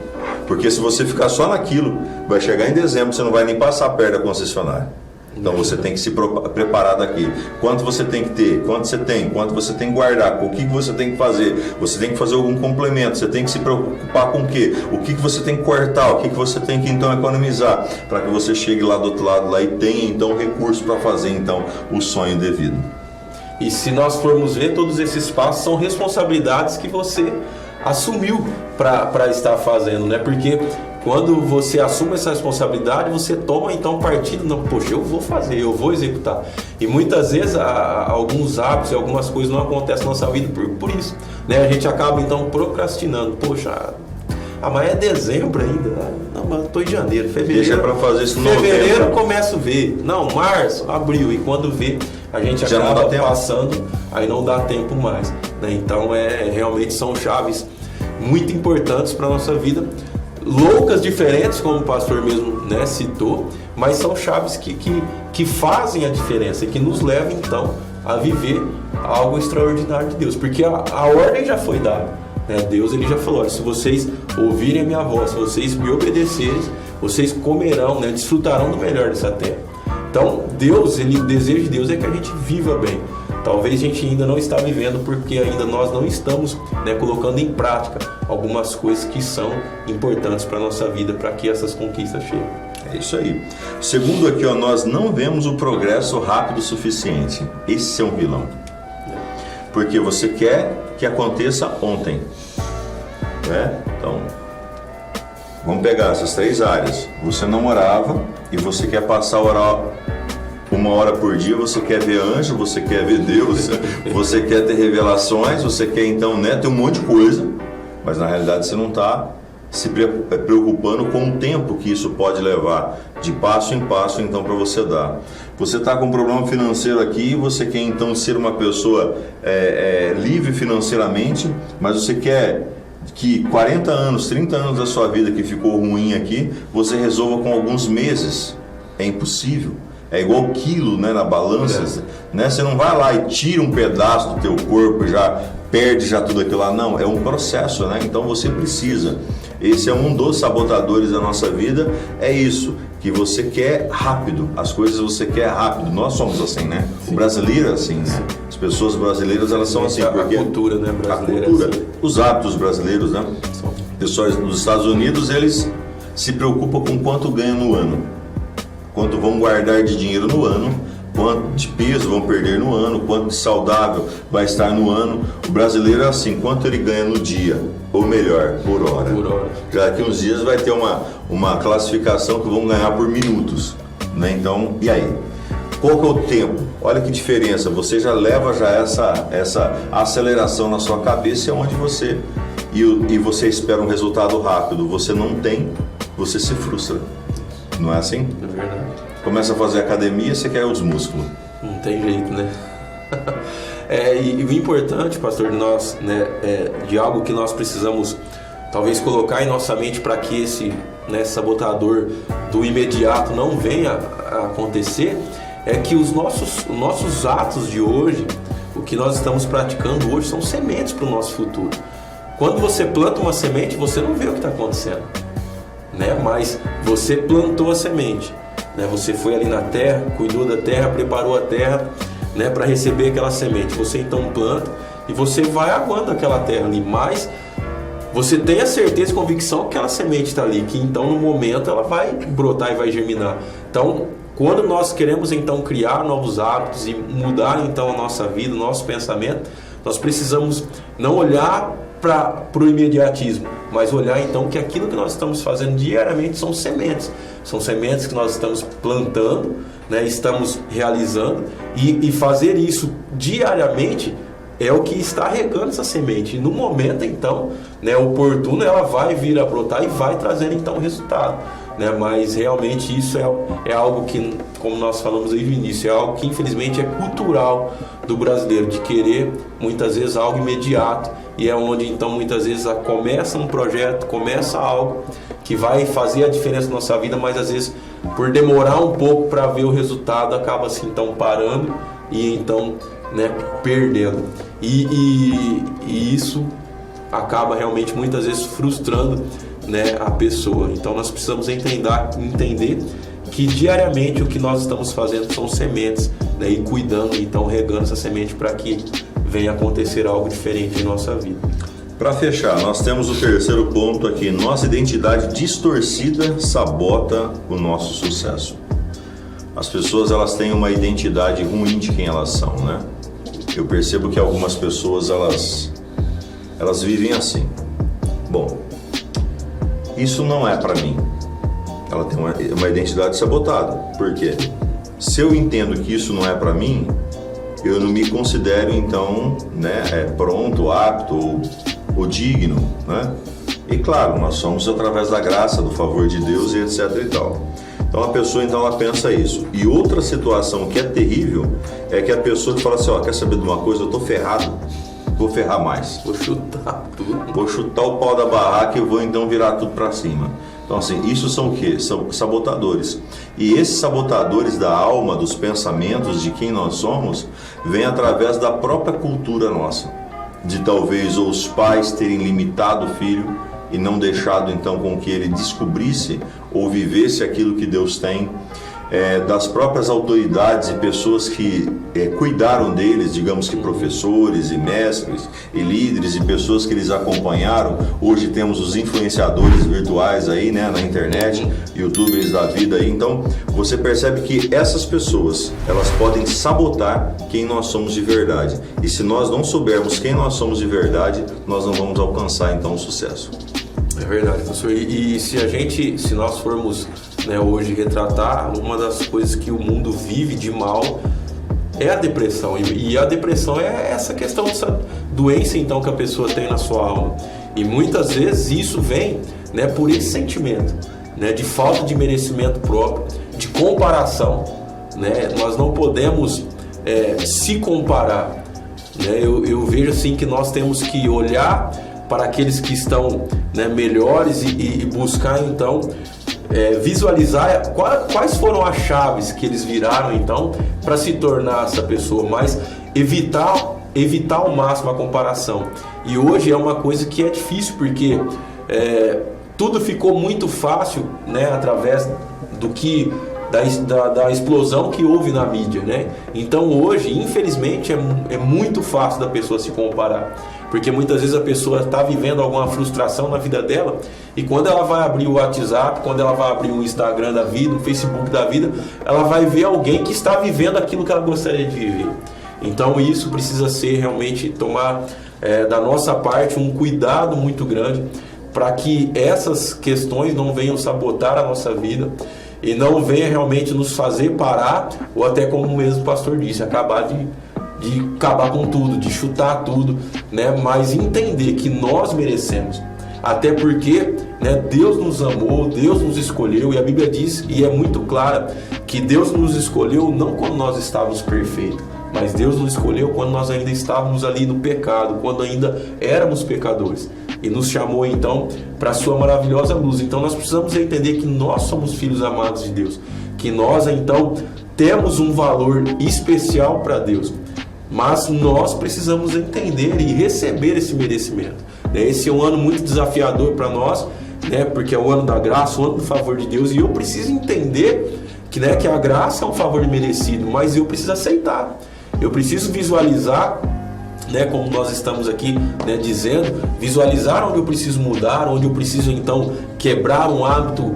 Porque se você ficar só naquilo, vai chegar em dezembro, você não vai nem passar perto da concessionária. Então você tem que se preparar daqui. Quanto você tem que ter? Quanto você tem? Quanto você tem que guardar? O que você tem que fazer? Você tem que fazer algum complemento. Você tem que se preocupar com o quê? O que você tem que cortar? O que você tem que então economizar? Para que você chegue lá do outro lado lá e tenha então recurso para fazer então o sonho devido. E se nós formos ver, todos esses passos são responsabilidades que você assumiu para estar fazendo, né? Porque quando você assume essa responsabilidade, você toma então partido, não, poxa, eu vou fazer, eu vou executar. E muitas vezes alguns hábitos e algumas coisas não acontecem na nossa vida por isso, né? A gente acaba então procrastinando, poxa, mas é dezembro ainda, não, mas eu tô em janeiro, fevereiro. Deixa para fazer isso no fevereiro novembro. Começo a ver, não, março, abril, e quando vê, a gente já acaba passando, aí não dá tempo mais, né? Então realmente são chaves muito importantes para a nossa vida, loucas, diferentes, como o pastor mesmo, né, citou, mas são chaves que fazem a diferença e que nos levam então a viver algo extraordinário de Deus, porque a ordem já foi dada, né? Deus ele já falou, olha, se vocês ouvirem a minha voz, se vocês me obedecerem, vocês comerão, né, desfrutarão do melhor dessa terra. Então Deus, o desejo de Deus é que a gente viva bem. Talvez a gente ainda não está vivendo porque ainda nós não estamos, né, colocando em prática algumas coisas que são importantes para a nossa vida, para que essas conquistas cheguem. É isso aí. Segundo aqui, nós não vemos o progresso rápido o suficiente. Esse é um vilão. Porque você quer que aconteça ontem, né? Então, vamos pegar essas 3 áreas. Você não orava e você quer passar a orar 1 hora por dia, você quer ver anjo, você quer ver Deus, você quer ter revelações, você quer então, né, ter um monte de coisa, mas na realidade você não está se preocupando com o tempo que isso pode levar, de passo em passo então para você dar. Você está com um problema financeiro aqui, você quer então ser uma pessoa livre financeiramente, mas você quer que 40 anos, 30 anos da sua vida que ficou ruim aqui, você resolva com alguns meses. É impossível. É igual quilo, né, na balança, né? Você não vai lá e tira um pedaço do teu corpo e já perde já tudo aquilo lá. Não, é um processo, né? Então você precisa. Esse é um dos sabotadores da nossa vida, é isso, que você quer rápido, as coisas você quer rápido. Nós somos assim, né? Sim. O brasileiro é assim, né? As pessoas brasileiras, elas são assim, porque a cultura, né, brasileira, a cultura, assim. Os hábitos brasileiros, né? Pessoas dos Estados Unidos, eles se preocupam com quanto ganham no ano. Quanto vão guardar de dinheiro no ano quanto de peso vão perder no ano, quanto de saudável vai estar no ano. O brasileiro é assim, quanto ele ganha no dia, ou melhor, por hora. Já daqui uns dias vai ter uma classificação que vão ganhar por minutos, né? Então, e aí? Qual que é o tempo? Olha que diferença, você já leva essa aceleração na sua cabeça, é onde você e você espera um resultado rápido, você não tem, você se frustra. Não é assim? É verdade. Começa a fazer academia, você quer os músculos. Não tem jeito, né? E o importante, pastor, de nós, né, de algo que nós precisamos talvez colocar em nossa mente para que esse, né, sabotador do imediato não venha a acontecer, é que os nossos atos de hoje, o que nós estamos praticando hoje, são sementes para o nosso futuro. Quando você planta uma semente, você não vê o que está acontecendo, né? Mas você plantou a semente, né? Você foi ali na terra, cuidou da terra, preparou a terra, né, para receber aquela semente. Você então planta e você vai aguando aquela terra ali, mas você tem a certeza e convicção que aquela semente está ali, que então no momento ela vai brotar e vai germinar. Então, quando nós queremos então criar novos hábitos e mudar então a nossa vida, o nosso pensamento, nós precisamos não olhar para o imediatismo, mas olhar então que aquilo que nós estamos fazendo diariamente são sementes que nós estamos plantando, né, estamos realizando, e fazer isso diariamente é o que está regando essa semente. E no momento então, né, oportuno, ela vai vir a brotar e vai trazer então o resultado, né? Mas realmente isso é algo que, como nós falamos aí no início, é algo que infelizmente é cultural do brasileiro, de querer muitas vezes algo imediato, e é onde então muitas vezes começa um projeto, começa algo que vai fazer a diferença na nossa vida, mas às vezes por demorar um pouco para ver o resultado, acaba assim então parando e então, né, perdendo, e isso acaba realmente muitas vezes frustrando, né, a pessoa. Então nós precisamos entender que diariamente o que nós estamos fazendo são sementes, né, e cuidando, então regando essa semente para que venha acontecer algo diferente em nossa vida. Para fechar, nós temos o terceiro ponto aqui: nossa identidade distorcida sabota o nosso sucesso. As pessoas, elas têm uma identidade ruim de quem elas são, né? Eu percebo que algumas pessoas elas vivem assim. Bom, isso não é para mim. Ela tem uma identidade sabotada. Por quê? Se eu entendo que isso não é para mim, eu não me considero então, né, pronto, apto ou digno, né? E claro, nós somos através da graça, do favor de Deus e etc e tal. Então a pessoa então ela pensa isso. E outra situação que é terrível é que a pessoa que fala assim, ó, quer saber de uma coisa? Eu tô ferrado, vou ferrar mais. Vou chutar tudo. Vou chutar o pau da barraca e vou então virar tudo para cima. Então assim, isso são o quê? São sabotadores. E esses sabotadores da alma, dos pensamentos, de quem nós somos, vêm através da própria cultura nossa. De talvez os pais terem limitado o filho e não deixado então com que ele descobrisse ou vivesse aquilo que Deus tem, das próprias autoridades e pessoas que cuidaram deles, digamos que professores e mestres e líderes e pessoas que eles acompanharam. Hoje temos os influenciadores virtuais aí, né, na internet, youtubers da vida aí. Então você percebe que essas pessoas, elas podem sabotar quem nós somos de verdade, e se nós não soubermos quem nós somos de verdade, nós não vamos alcançar então o sucesso. É verdade, professor. E se nós formos, né, hoje retratar, uma das coisas que o mundo vive de mal é a depressão. E a depressão é essa questão, dessa doença então que a pessoa tem na sua alma. E muitas vezes isso vem, né, por esse sentimento, né, de falta de merecimento próprio, de comparação, né? Nós não podemos se comparar, né? Eu vejo assim que nós temos que olhar para aqueles que estão, né, melhores e buscar então visualizar quais foram as chaves que eles viraram então para se tornar essa pessoa, mas evitar ao máximo a comparação. E hoje é uma coisa que é difícil, porque tudo ficou muito fácil, né, através da explosão que houve na mídia, né? Então hoje, infelizmente, é muito fácil da pessoa se comparar. Porque muitas vezes a pessoa está vivendo alguma frustração na vida dela, e quando ela vai abrir o WhatsApp, quando ela vai abrir o Instagram da vida, o Facebook da vida, ela vai ver alguém que está vivendo aquilo que ela gostaria de viver. Então isso precisa ser realmente tomar da nossa parte um cuidado muito grande para que essas questões não venham sabotar a nossa vida e não venha realmente nos fazer parar, ou até como mesmo o pastor disse, acabar com tudo, de chutar tudo, né? Mas entender que nós merecemos, até porque, né, Deus nos amou, Deus nos escolheu, e a Bíblia diz, e é muito clara, que Deus nos escolheu não quando nós estávamos perfeitos, mas Deus nos escolheu quando nós ainda estávamos ali no pecado, quando ainda éramos pecadores, e nos chamou então para a sua maravilhosa luz. Então nós precisamos entender que nós somos filhos amados de Deus, que nós então temos um valor especial para Deus, mas nós precisamos entender e receber esse merecimento. Esse é um ano muito desafiador para nós, né? Porque é o ano da graça, o ano do favor de Deus, e eu preciso entender que, né, que a graça é um favor merecido, mas eu preciso aceitar, eu preciso visualizar, né, como nós estamos aqui, né, dizendo, visualizar onde eu preciso mudar, onde eu preciso então quebrar um hábito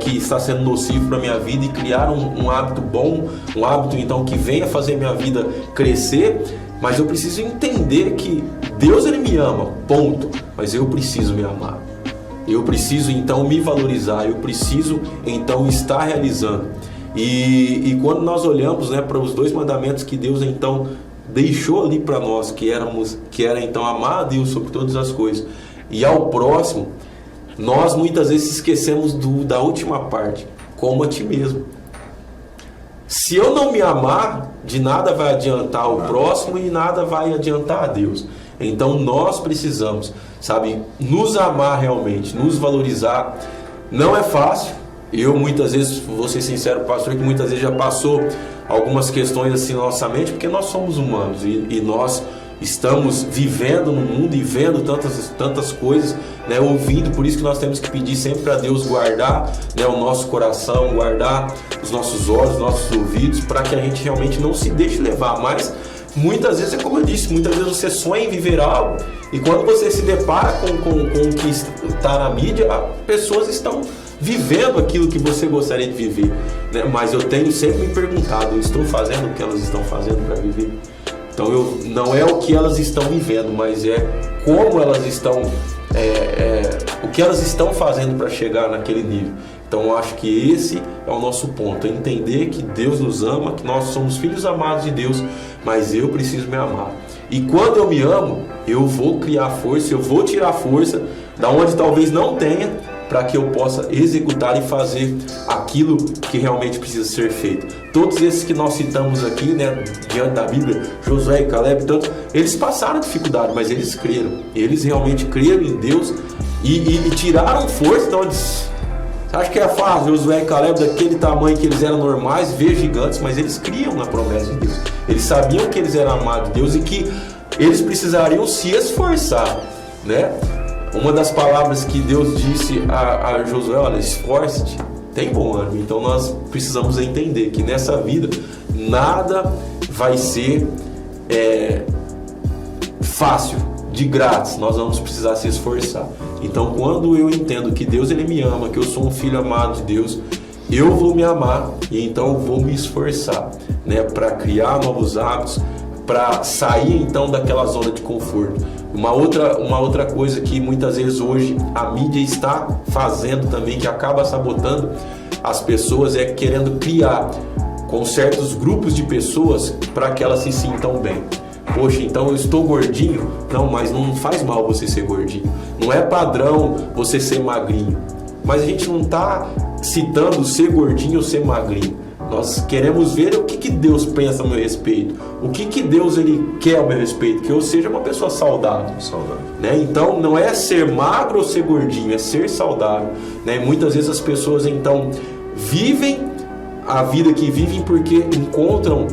que está sendo nocivo para a minha vida e criar um hábito bom, um hábito então que venha fazer minha vida crescer. Mas eu preciso entender que Deus, Ele me ama, ponto, mas eu preciso me amar, eu preciso então me valorizar, eu preciso então estar realizando. E quando nós olhamos, né, para os 2 mandamentos que Deus então deixou ali para nós, que era então amar a Deus sobre todas as coisas e ao próximo, nós muitas vezes esquecemos da última parte, como a ti mesmo. Se eu não me amar, de nada vai adiantar o próximo e nada vai adiantar a Deus. Então nós precisamos, sabe, nos amar realmente, nos valorizar. Não é fácil. Eu muitas vezes, vou ser sincero, pastor, que muitas vezes já passou algumas questões assim na nossa mente, porque nós somos humanos e nós estamos vivendo no mundo e vendo tantas coisas, né, ouvindo. Por isso que nós temos que pedir sempre para Deus guardar, né, o nosso coração, guardar os nossos olhos, os nossos ouvidos, para que a gente realmente não se deixe levar. Mas muitas vezes é como eu disse, muitas vezes você sonha em viver algo e quando você se depara com o que está na mídia, pessoas estão vivendo aquilo que você gostaria de viver, né? Mas eu tenho sempre me perguntado, eu estou fazendo o que elas estão fazendo para viver? Então não é o que elas estão vivendo, mas é como elas estão, o que elas estão fazendo para chegar naquele nível. Então eu acho que esse é o nosso ponto, é entender que Deus nos ama, que nós somos filhos amados de Deus, mas eu preciso me amar. E quando eu me amo, eu vou criar força, eu vou tirar força da onde talvez não tenha, para que eu possa executar e fazer aquilo que realmente precisa ser feito. Todos esses que nós citamos aqui, né, diante da Bíblia, Josué e Caleb, tanto, eles passaram dificuldade, mas eles creram. Eles realmente creram em Deus e tiraram força. Então, você acha que é fácil Josué e Caleb, daquele tamanho que eles eram normais, ver gigantes, mas eles criam na promessa de Deus. Eles sabiam que eles eram amados de Deus e que eles precisariam se esforçar, né? Uma das palavras que Deus disse a Josué, olha, esforce-te, tem bom ânimo. Então nós precisamos entender que nessa vida nada vai ser fácil, de grátis. Nós vamos precisar se esforçar. Então quando eu entendo que Deus, Ele me ama, que eu sou um filho amado de Deus, eu vou me amar e então eu vou me esforçar, né, para criar novos hábitos, para sair então daquela zona de conforto. Uma outra coisa que muitas vezes hoje a mídia está fazendo também, que acaba sabotando as pessoas, é querendo criar com certos grupos de pessoas para que elas se sintam bem. Poxa, então eu estou gordinho? Não, mas não faz mal você ser gordinho. Não é padrão você ser magrinho. Mas a gente não está citando ser gordinho ou ser magrinho. Nós queremos ver o que Deus pensa a meu respeito, o que Deus Ele quer a meu respeito, que eu seja uma pessoa saudável. Né? Então não é ser magro ou ser gordinho, é ser saudável. Né? Muitas vezes as pessoas então vivem a vida que vivem porque encontram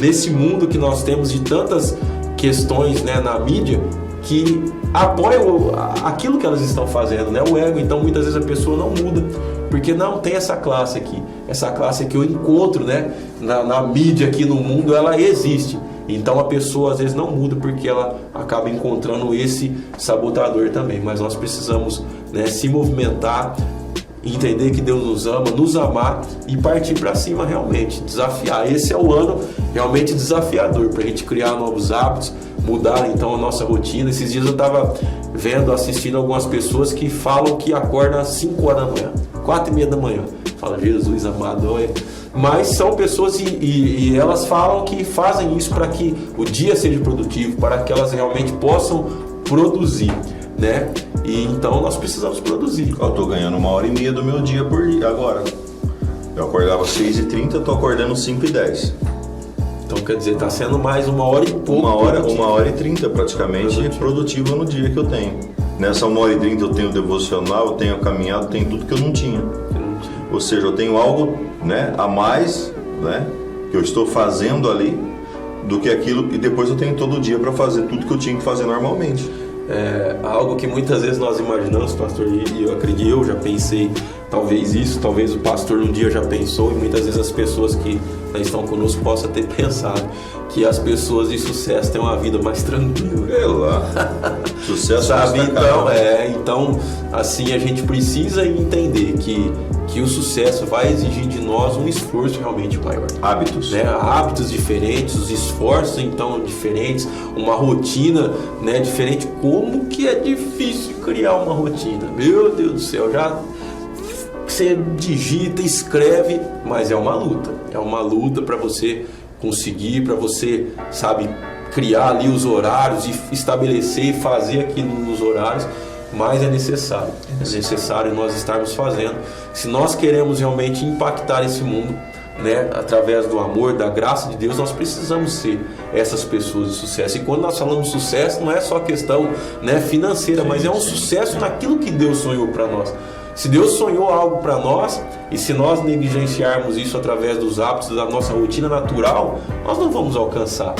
nesse mundo que nós temos de tantas questões, né, na mídia, que apoiam aquilo que elas estão fazendo, né? O ego. Então muitas vezes a pessoa não muda porque não tem essa classe aqui. Essa classe que eu encontro, né, na mídia aqui no mundo, ela existe. Então a pessoa às vezes não muda porque ela acaba encontrando esse sabotador também. Mas nós precisamos, né, se movimentar, entender que Deus nos ama, nos amar e partir para cima realmente, desafiar. Esse é o ano realmente desafiador para a gente criar novos hábitos, mudar então a nossa rotina. Esses dias eu estava assistindo algumas pessoas que falam que acordam às 5 horas da manhã, 4h30 da manhã. Fala, Jesus amado, mas são pessoas e elas falam que fazem isso para que o dia seja produtivo, para que elas realmente possam produzir, né? E então nós precisamos produzir. Eu estou ganhando 1h30 do meu dia por dia agora. Eu acordava 6h30, eu estou acordando 5h10. Então quer dizer, está sendo mais 1h e pouco. 1h30 praticamente produtivo no dia que eu tenho. Nessa 1h30 eu tenho devocional, eu tenho caminhado, eu tenho tudo que eu não tinha. Ou seja, eu tenho algo, né, a mais, né, que eu estou fazendo ali do que aquilo, e depois eu tenho todo o dia para fazer tudo que eu tinha que fazer normalmente. É algo que muitas vezes nós imaginamos, pastor, e eu acredito, eu já pensei talvez isso, talvez o pastor um dia já pensou, e muitas vezes as pessoas que estão conosco possam ter pensado que as pessoas de sucesso têm uma vida mais tranquila. É lá. Sucesso, sabe? Então, assim, a gente precisa entender que o sucesso vai exigir de nós um esforço realmente maior. Hábitos. Né? Hábitos diferentes, os esforços então diferentes, uma rotina, né, diferente. Como que é difícil criar uma rotina? Meu Deus do céu, já você digita, escreve, mas é uma luta. É uma luta para você conseguir, para você, sabe, criar ali os horários e estabelecer e fazer aquilo nos horários. Mas é necessário nós estarmos fazendo. Se nós queremos realmente impactar esse mundo, né, através do amor, da graça de Deus, nós precisamos ser essas pessoas de sucesso. E quando nós falamos de sucesso, não é só questão, né, financeira, mas é um sucesso naquilo que Deus sonhou para nós. Se Deus sonhou algo para nós, e se nós negligenciarmos isso através dos hábitos da nossa rotina natural, nós não vamos alcançar,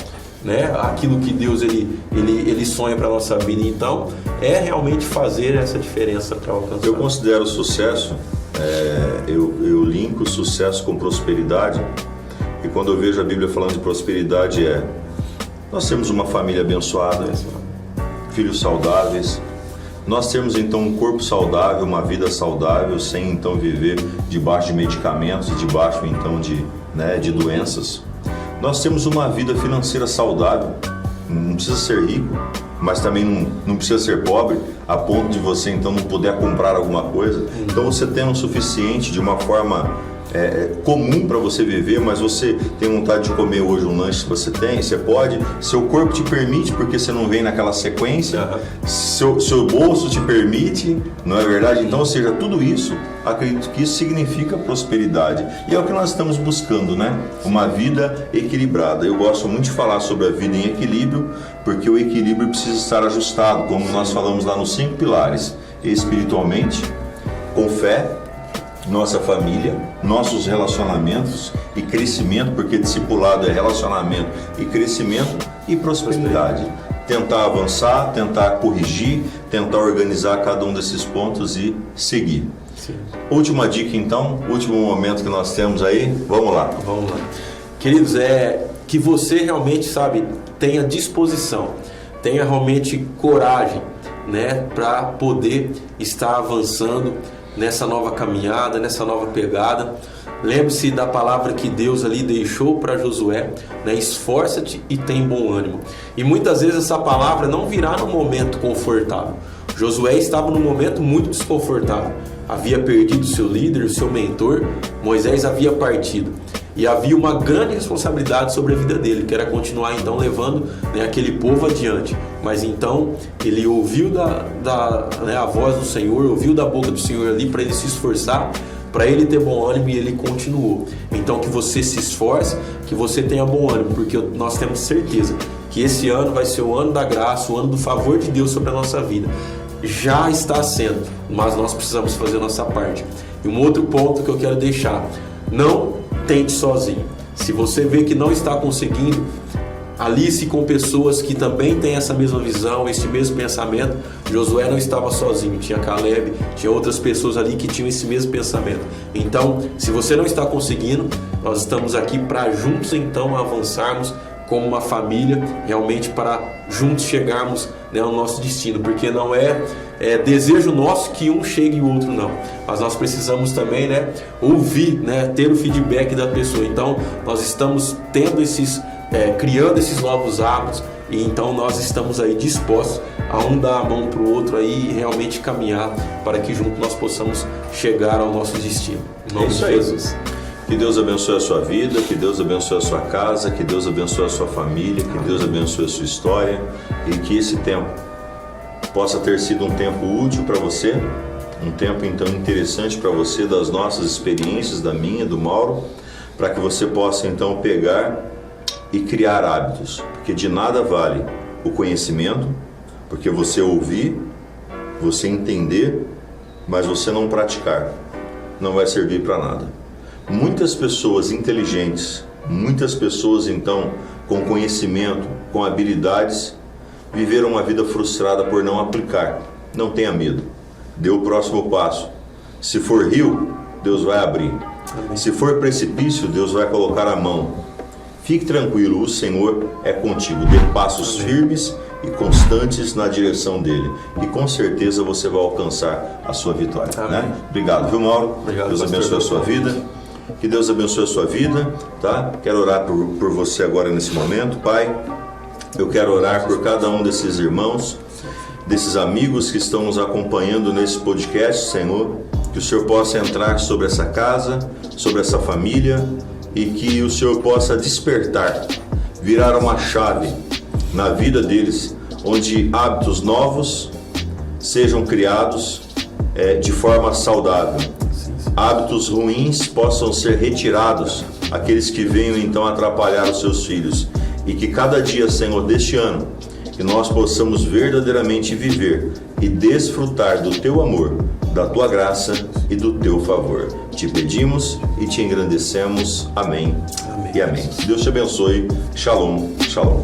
né, aquilo que Deus ele sonha para a nossa vida. Então é realmente fazer essa diferença para alcançar. Eu considero sucesso, eu linko sucesso com prosperidade, e quando eu vejo a Bíblia falando de prosperidade nós temos uma família abençoada, filhos saudáveis, nós temos então um corpo saudável, uma vida saudável, sem então viver debaixo de medicamentos, debaixo então de doenças. Nós temos uma vida financeira saudável, não precisa ser rico, mas também não precisa ser pobre, a ponto de você então não poder comprar alguma coisa. Então você tem o suficiente de uma forma comum para você viver, mas você tem vontade de comer hoje um lanche, você pode, seu corpo te permite, porque você não vem naquela sequência, seu bolso te permite, não é verdade? Então, ou seja, tudo isso, acredito que isso significa prosperidade, e é o que nós estamos buscando, né? Uma vida equilibrada. Eu gosto muito de falar sobre a vida em equilíbrio, porque o equilíbrio precisa estar ajustado, como nós falamos lá nos 5 pilares: espiritualmente, com fé, nossa família, nossos relacionamentos e crescimento, porque discipulado é relacionamento e crescimento, e prosperidade. Tentar avançar, tentar corrigir, tentar organizar cada um desses pontos e seguir. Sim. Última dica então, último momento que nós temos aí, vamos lá. Queridos, que você realmente, sabe, tenha disposição, tenha realmente coragem, né, para poder estar avançando nessa nova caminhada, nessa nova pegada. Lembre-se da palavra que Deus ali deixou para Josué, né? Esforça-te e tem bom ânimo. E muitas vezes essa palavra não virá num momento confortável. Josué estava num momento muito desconfortável. Havia perdido seu líder, o seu mentor. Moisés havia partido. E havia uma grande responsabilidade sobre a vida dele, que era continuar então levando, né, aquele povo adiante. Mas então ele ouviu a voz do Senhor, ouviu da boca do Senhor ali para ele se esforçar, para ele ter bom ânimo, e ele continuou. Então que você se esforce, que você tenha bom ânimo, porque nós temos certeza que esse ano vai ser o ano da graça, o ano do favor de Deus sobre a nossa vida. Já está sendo, mas nós precisamos fazer a nossa parte. E um outro ponto que eu quero deixar: não tente sozinho. Se você vê que não está conseguindo, alice com pessoas que também têm essa mesma visão, esse mesmo pensamento. Josué não estava sozinho, tinha Caleb, tinha outras pessoas ali que tinham esse mesmo pensamento. Então, se você não está conseguindo, nós estamos aqui para juntos então avançarmos como uma família, realmente para juntos chegarmos, né, ao nosso destino, porque não é desejo nosso que um chegue e o outro não, mas nós precisamos também, né, ouvir, né, ter o feedback da pessoa. Então nós estamos tendo criando esses novos hábitos, e então nós estamos aí dispostos a um dar a mão para o outro aí e realmente caminhar para que juntos nós possamos chegar ao nosso destino. Em nome de Jesus. Que Deus abençoe a sua vida, que Deus abençoe a sua casa, que Deus abençoe a sua família, que Deus abençoe a sua história, e que esse tempo possa ter sido um tempo útil para você, um tempo então interessante para você, das nossas experiências, da minha, do Mauro, para que você possa então pegar e criar hábitos, porque de nada vale o conhecimento, porque você ouvir, você entender, mas você não praticar, não vai servir para nada. Muitas pessoas inteligentes, muitas pessoas então com conhecimento, com habilidades, viveram uma vida frustrada por não aplicar. Não tenha medo, dê o próximo passo. Se for rio, Deus vai abrir. Amém. Se for precipício, Deus vai colocar a mão. Fique tranquilo, o Senhor é contigo. Dê passos firmes e constantes na direção dele, e com certeza você vai alcançar a sua vitória, né? Obrigado, viu, Mauro? Obrigado, Deus abençoe a sua vida. Que Deus abençoe a sua vida, tá? Quero orar por você agora nesse momento, Pai. Eu quero orar por cada um desses irmãos, desses amigos que estão nos acompanhando nesse podcast, Senhor. Que o Senhor possa entrar sobre essa casa, sobre essa família, e que o Senhor possa despertar, virar uma chave na vida deles, onde hábitos novos sejam criados de forma saudável. Hábitos ruins possam ser retirados, aqueles que venham então atrapalhar os seus filhos, e que cada dia, Senhor, deste ano, que nós possamos verdadeiramente viver e desfrutar do Teu amor, da Tua graça e do Teu favor. Te pedimos e te engrandecemos. Amém. Amém. E amém. Deus te abençoe. Shalom, shalom.